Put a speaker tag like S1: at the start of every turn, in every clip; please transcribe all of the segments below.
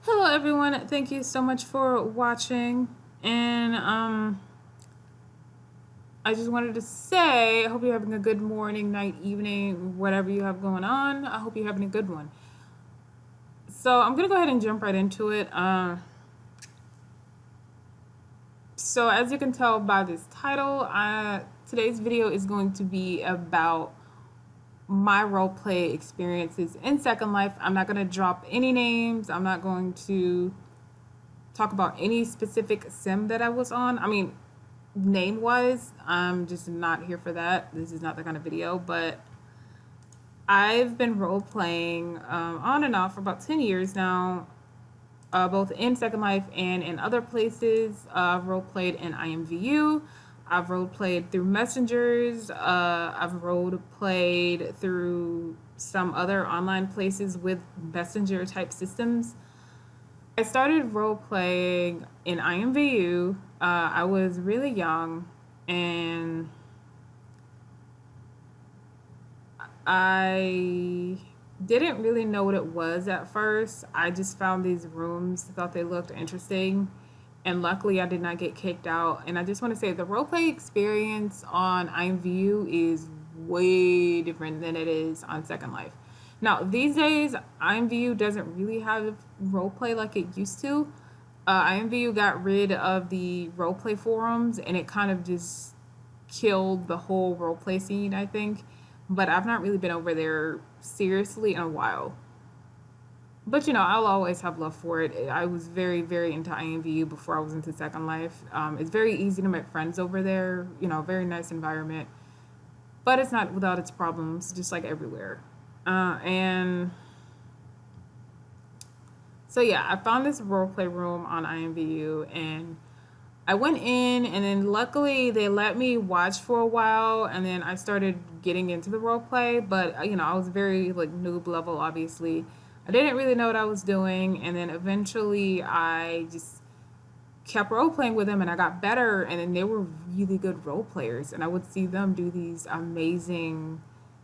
S1: Hello, everyone. Thank you so much for watching. And I just wanted to say, I hope you're having a good morning, night, evening, whatever you have going on. I hope you're having a good one. So I'm gonna go ahead and jump right into it. So as you can tell by this title, today's video is going to be about my role play experiences in Second Life. I'm not gonna drop any names. I'm not going to talk about any specific sim that I was on. I mean, name wise, I'm just not here for that. This is not the kind of video, but I've been role playing on and off for about 10 years now, both in Second Life and in other places. I've role played in IMVU. I've role played through messengers. I've role played through some other online places with messenger type systems. I started role playing in IMVU. I was really young and I didn't really know what it was at first. I just found these rooms, thought they looked interesting, and luckily I did not get kicked out. And I just want to say the roleplay experience on IMVU is way different than it is on Second Life. Now, these days, IMVU doesn't really have roleplay like it used to. IMVU got rid of the roleplay forums and it kind of just killed the whole roleplay scene, I think. But I've not really been over there seriously in a while. But I'll always have love for it. I was very, very into IMVU before I was into Second Life. It's very easy to make friends over there. Very nice environment, but it's not without its problems, just like everywhere. And so yeah, I found this roleplay room on IMVU, and I went in, and then luckily they let me watch for a while, and then I started getting into the role play. But I was very like noob level, obviously. I didn't really know what I was doing, and then eventually I just kept role playing with them, and I got better. And then they were really good role players, and I would see them do these amazing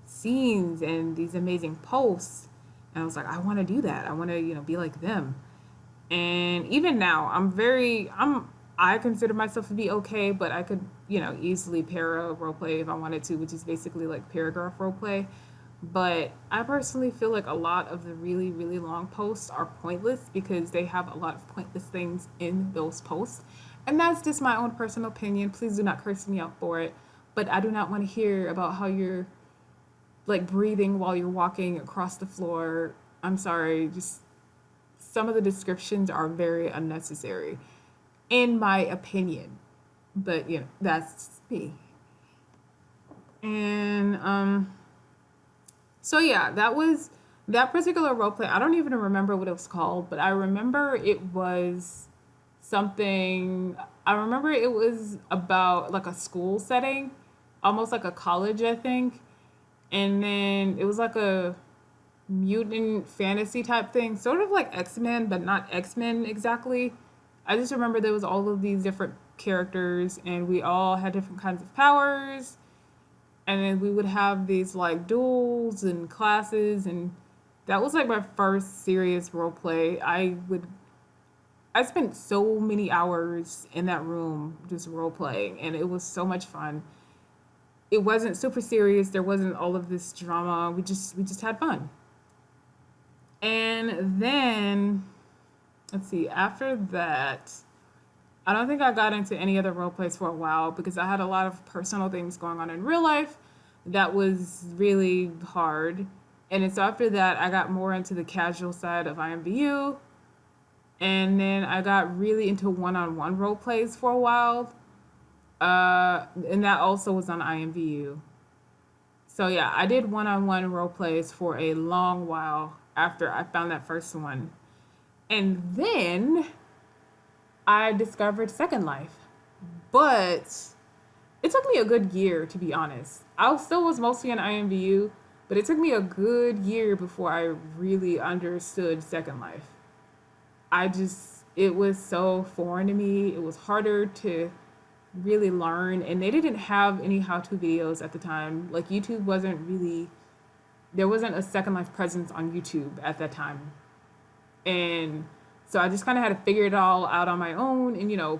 S1: scenes and these amazing posts, and I was like, I want to do that. I want to be like them. And even now, I consider myself to be okay, but I could, easily para roleplay if I wanted to, which is basically like paragraph roleplay. But I personally feel like a lot of the really, really long posts are pointless because they have a lot of pointless things in those posts. And that's just my own personal opinion. Please do not curse me out for it. But I do not want to hear about how you're like breathing while you're walking across the floor. I'm sorry, just some of the descriptions are very unnecessary in my opinion, but that's me. And so yeah, that was that particular role play. I don't even remember what it was called, but I remember it was something. I remember it was about like a school setting, almost like a college, I think. And then it was like a mutant fantasy type thing, sort of like X-Men, but not X-Men exactly. I just remember there was all of these different characters, and we all had different kinds of powers, and then we would have these like duels and classes, and that was like my first serious role play. I spent so many hours in that room just role playing, and it was so much fun. It wasn't super serious. There wasn't all of this drama. We just had fun. And then let's see, after that, I don't think I got into any other role plays for a while because I had a lot of personal things going on in real life that was really hard. And then so after that, I got more into the casual side of IMVU. And then I got really into one-on-one role plays for a while. And that also was on IMVU. So yeah, I did one-on-one role plays for a long while after I found that first one. And then I discovered Second Life. But it took me a good year, to be honest. I still was mostly in IMVU, but it took me a good year before I really understood Second Life. It was so foreign to me. It was harder to really learn, and they didn't have any how-to videos at the time. Like YouTube wasn't really, there wasn't a Second Life presence on YouTube at that time. And So I just kind of had to figure it all out on my own. And,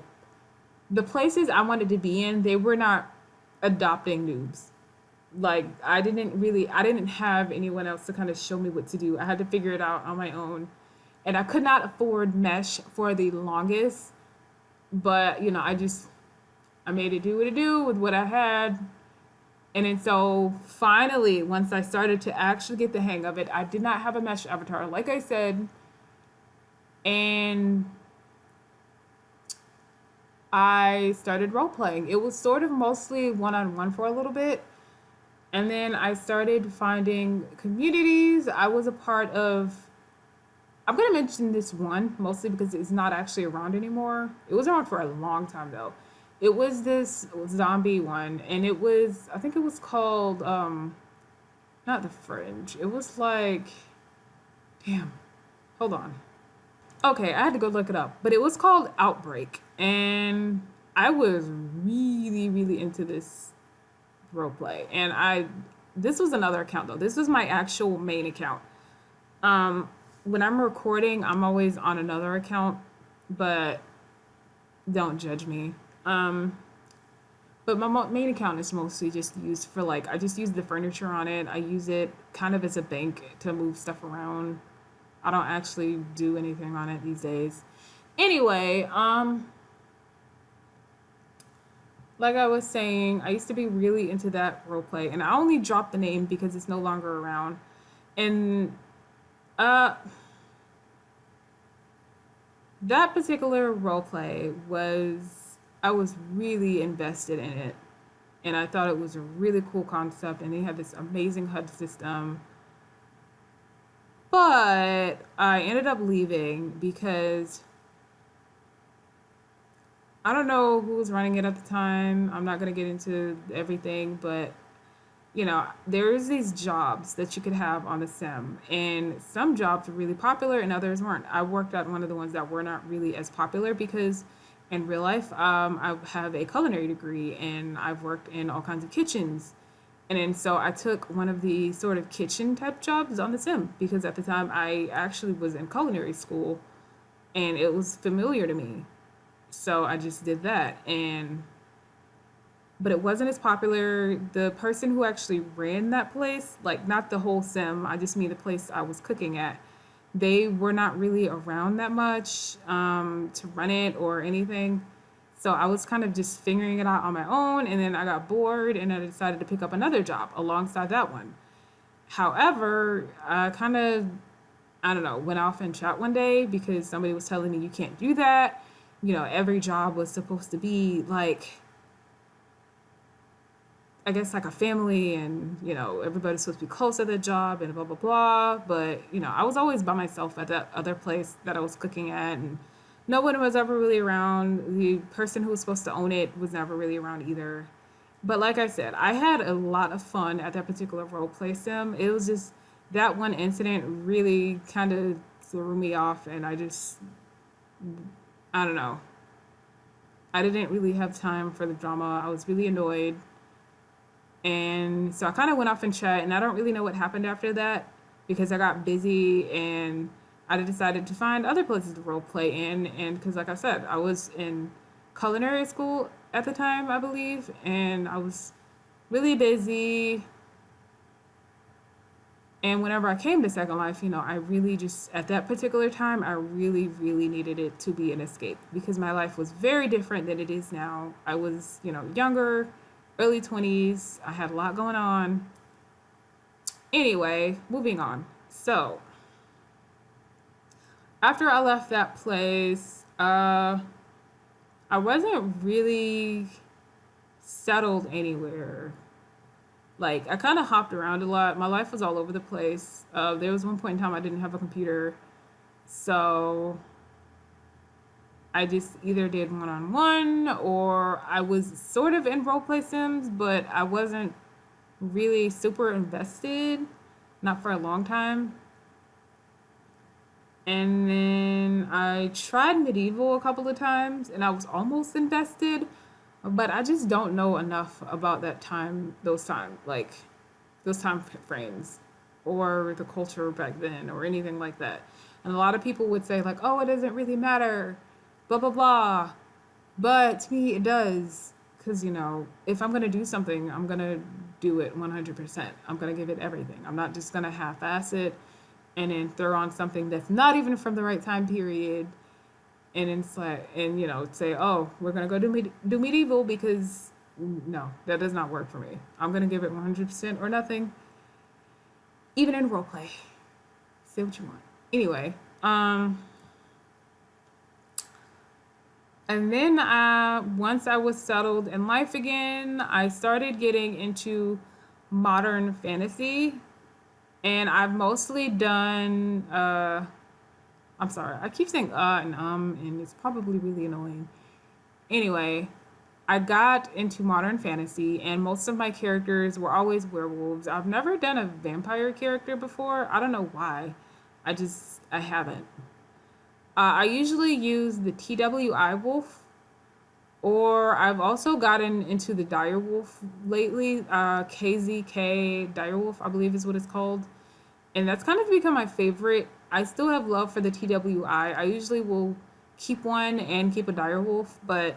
S1: the places I wanted to be in, they were not adopting noobs. Like, I didn't have anyone else to kind of show me what to do. I had to figure it out on my own. And I could not afford mesh for the longest. But, I made it do what it do with what I had. And then so finally, once I started to actually get the hang of it, I did not have a mesh avatar, like I said. And I started role playing. It was sort of mostly one on one for a little bit. And then I started finding communities. I was a part of, I'm going to mention this one mostly because it's not actually around anymore. It was around for a long time though. It was this zombie one, and I think it was called, not the Fringe. It was like, damn, hold on. Okay, I had to go look it up, but it was called Outbreak, and I was really, really into this roleplay. And this was another account though. This was my actual main account. When I'm recording, I'm always on another account, but don't judge me. But my main account is mostly just used for like, I just use the furniture on it. I use it kind of as a bank to move stuff around. I don't actually do anything on it these days. Anyway, like I was saying, I used to be really into that roleplay, and I only dropped the name because it's no longer around. And that particular roleplay I was really invested in it, and I thought it was a really cool concept, and they had this amazing HUD system. But I ended up leaving because I don't know who was running it at the time. I'm not going to get into everything, but there's these jobs that you could have on the sim, and some jobs were really popular and others weren't. I worked at one of the ones that were not really as popular because in real life, I have a culinary degree and I've worked in all kinds of kitchens. And then so I took one of the sort of kitchen type jobs on the sim because at the time I actually was in culinary school and it was familiar to me. So I just did that, but it wasn't as popular. The person who actually ran that place, like not the whole sim, I just mean the place I was cooking at, they were not really around that much to run it or anything. So I was kind of just figuring it out on my own, and then I got bored and I decided to pick up another job alongside that one. However, I kind of, I don't know, went off in chat one day because somebody was telling me you can't do that. Every job was supposed to be like, I guess like a family, and everybody's supposed to be close at the job and blah blah blah. But I was always by myself at that other place that I was cooking at, and no one was ever really around. The person who was supposed to own it was never really around either. But like I said, I had a lot of fun at that particular role play sim. It was just that one incident really kind of threw me off, and I don't know. I didn't really have time for the drama. I was really annoyed. And so I kind of went off in chat, and I don't really know what happened after that because I got busy and I decided to find other places to role play in. And because, like I said, I was in culinary school at the time, I believe, and I was really busy. And whenever I came to Second Life, I really just, at that particular time, I really, really needed it to be an escape because my life was very different than it is now. I was, younger, early 20s. I had a lot going on. Anyway, moving on. So, after I left that place, I wasn't really settled anywhere. Like, I kind of hopped around a lot. My life was all over the place. There was one point in time I didn't have a computer. So I just either did one-on-one or I was sort of in roleplay sims, but I wasn't really super invested. Not for a long time. And then I tried medieval a couple of times and I was almost invested, but I just don't know enough about those time frames, or the culture back then, or anything like that. And a lot of people would say, like, oh, it doesn't really matter, blah, blah, blah. But to me, it does. Because, you know, if I'm going to do something, I'm going to do it 100%. I'm going to give it everything. I'm not just going to half ass it and then throw on something that's not even from the right time period. And it's like, and, you know, say, oh, we're going to go do medieval because no, that does not work for me. I'm going to give it 100% or nothing, even in roleplay. Say what you want. Anyway, and then once I was settled in life again, I started getting into modern fantasy. And I've mostly done, I'm sorry, I keep saying and it's probably really annoying. Anyway, I got into modern fantasy, and most of my characters were always werewolves. I've never done a vampire character before. I don't know why. I haven't. I usually use the TWI wolf, or I've also gotten into the dire wolf lately. KZK dire wolf, I believe is what it's called. And that's kind of become my favorite. I still have love for the TWI. I usually will keep one and keep a dire wolf, but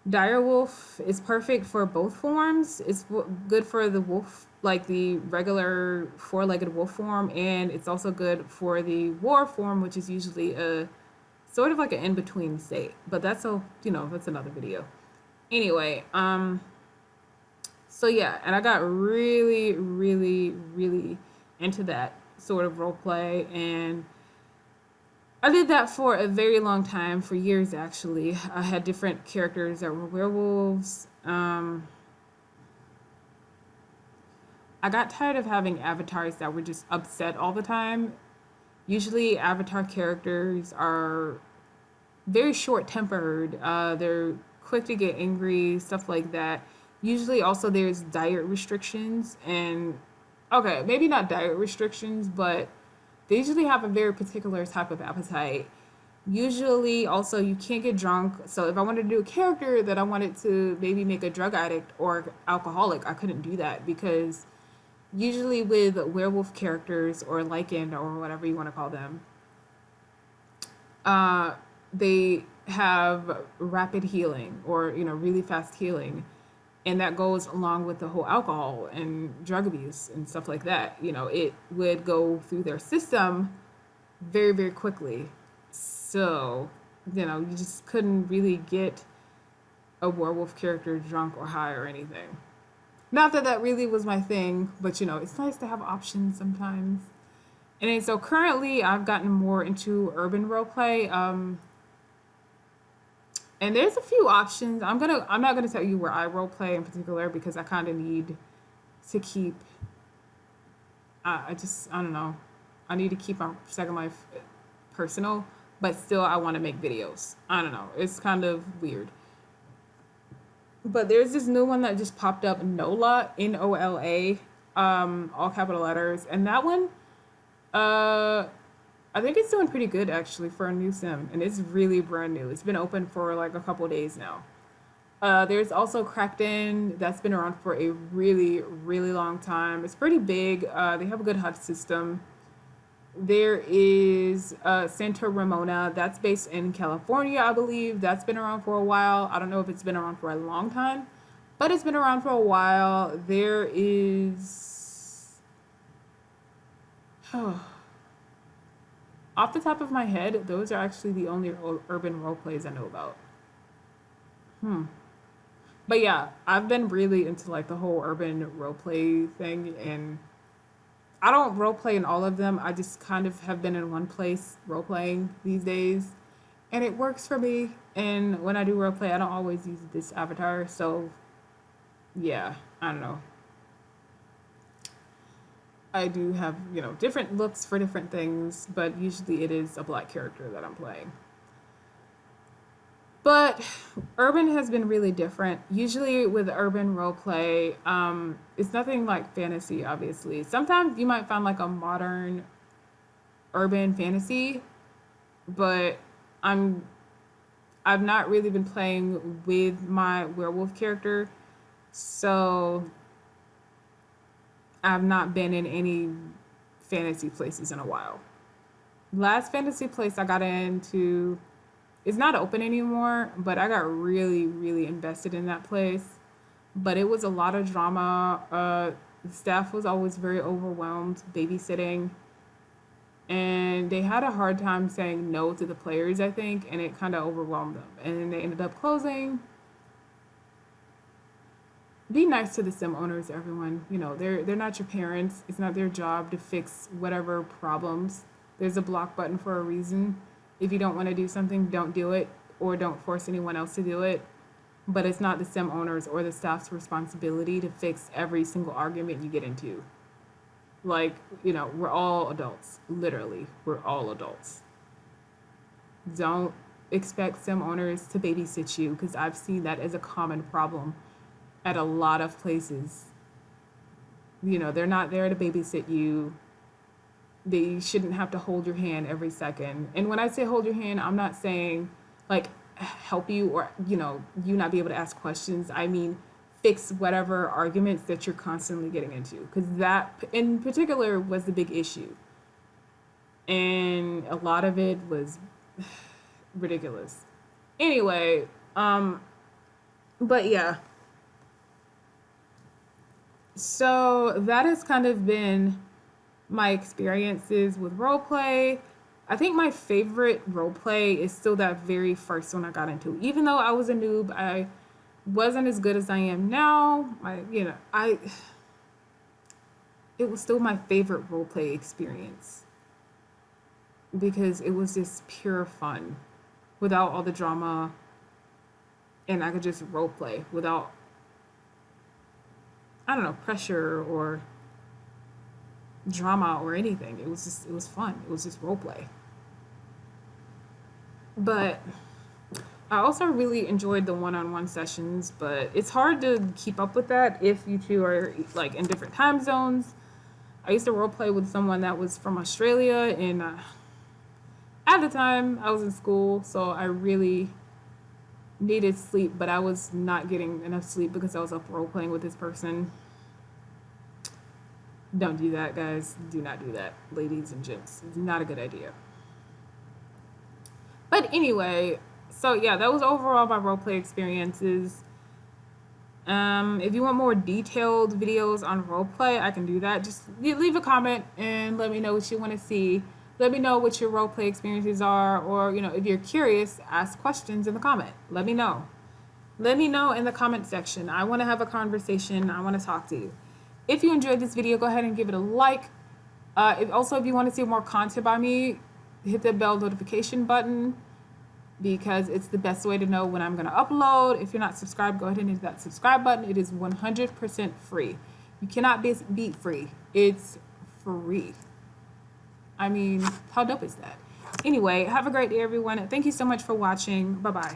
S1: dire wolf is perfect for both forms. It's good for the wolf, like the regular four-legged wolf form, and it's also good for the war form, which is usually a sort of like an in-between state. But that's that's another video. Anyway, so yeah, and I got really, really, really into that sort of role play, and I did that for a very long time, for years actually. I had different characters that were werewolves. I got tired of having avatars that were just upset all the time. Usually avatar characters are very short-tempered. They're quick to get angry, stuff like that. Usually also there's diet restrictions, and okay, maybe not diet restrictions, but they usually have a very particular type of appetite. Usually also you can't get drunk. So if I wanted to do a character that I wanted to maybe make a drug addict or alcoholic, I couldn't do that because usually with werewolf characters or lichen or whatever you want to call them, they have rapid healing or really fast healing, and that goes along with the whole alcohol and drug abuse and stuff like that. It would go through their system very, very quickly. So you just couldn't really get a werewolf character drunk or high or anything. Not that that really was my thing, but it's nice to have options sometimes. And then, so currently I've gotten more into urban roleplay. And there's a few options. I'm not gonna tell you where I role play in particular because I kind of need to keep. I don't know. I need to keep my second life personal, but still I want to make videos. I don't know. It's kind of weird. But there's this new one that just popped up, NOLA, NOLA, all capital letters, and that one, I think it's doing pretty good actually for a new sim, and it's really brand new. It's been open for like a couple days now. There's also Cracked-In that's been around for a really, really long time. It's pretty big. They have a good HUD system. There is Santa Ramona. That's based in California, I believe. That's been around for a while. I don't know if it's been around for a long time, but it's been around for a while. There is... Off the top of my head, those are actually the only urban role plays I know about. But yeah, I've been really into like the whole urban role play thing, and I don't role play in all of them. I just kind of have been in one place role playing these days, and it works for me. And when I do role play, I don't always use this avatar, so yeah, I don't know. I do have, different looks for different things, but usually it is a black character that I'm playing. But urban has been really different. Usually with urban roleplay, it's nothing like fantasy, obviously. Sometimes you might find like a modern urban fantasy, but I've not really been playing with my werewolf character, so I've not been in any fantasy places in a while. last fantasy place I got into is not open anymore, but I got really, really invested in that place. But it was a lot of drama. The staff was always very overwhelmed babysitting, and they had a hard time saying no to the players, I think, and it kind of overwhelmed them. And then they ended up closing. Be nice to the sim owners, everyone. You know, they're not your parents. It's not their job to fix whatever problems. There's a block button for a reason. If you don't want to do something, don't do it, or don't force anyone else to do it. But it's not the sim owners or the staff's responsibility to fix every single argument you get into. Like, you know, we're all adults. Literally, we're all adults. Don't expect sim owners to babysit you, because I've seen that as a common problem at a lot of places. You know, they're not there to babysit you. They shouldn't have to hold your hand every second. And when I say hold your hand, I'm not saying like help you or, you know, you not be able to ask questions. I mean, fix whatever arguments that you're constantly getting into. Because that in particular was the big issue. And a lot of it was ridiculous. Anyway, but yeah. So that has kind of been my experiences with roleplay. I think my favorite roleplay is still that very first one I got into. Even though I was a noob, I wasn't as good as I am now. It was still my favorite roleplay experience because it was just pure fun without all the drama, and I could just roleplay without, I don't know, pressure or drama or anything. It was fun. It was just role play. But I also really enjoyed the one-on-one sessions, but it's hard to keep up with that if you two are like in different time zones. I used to role play with someone that was from Australia, and at the time I was in school, so I really needed sleep, but I was not getting enough sleep because I was up role playing with this person. Don't do that, guys. Do not do that, ladies and gents. It's not a good idea. But anyway, so yeah, that was overall my roleplay experiences. If you want more detailed videos on roleplay, I can do that. Just leave a comment and let me know what you want to see. Let me know what your roleplay experiences are, or, you know, if you're curious, ask questions in the comment. Let me know. Let me know in the comment section. I want to have a conversation. I want to talk to you. If you enjoyed this video, go ahead and give it a like. If you want to see more content by me, hit the bell notification button because it's the best way to know when I'm going to upload. If you're not subscribed, go ahead and hit that subscribe button. It is 100% free. You cannot beat free. It's free. I mean, how dope is that? Anyway, have a great day, everyone. Thank you so much for watching. Bye-bye.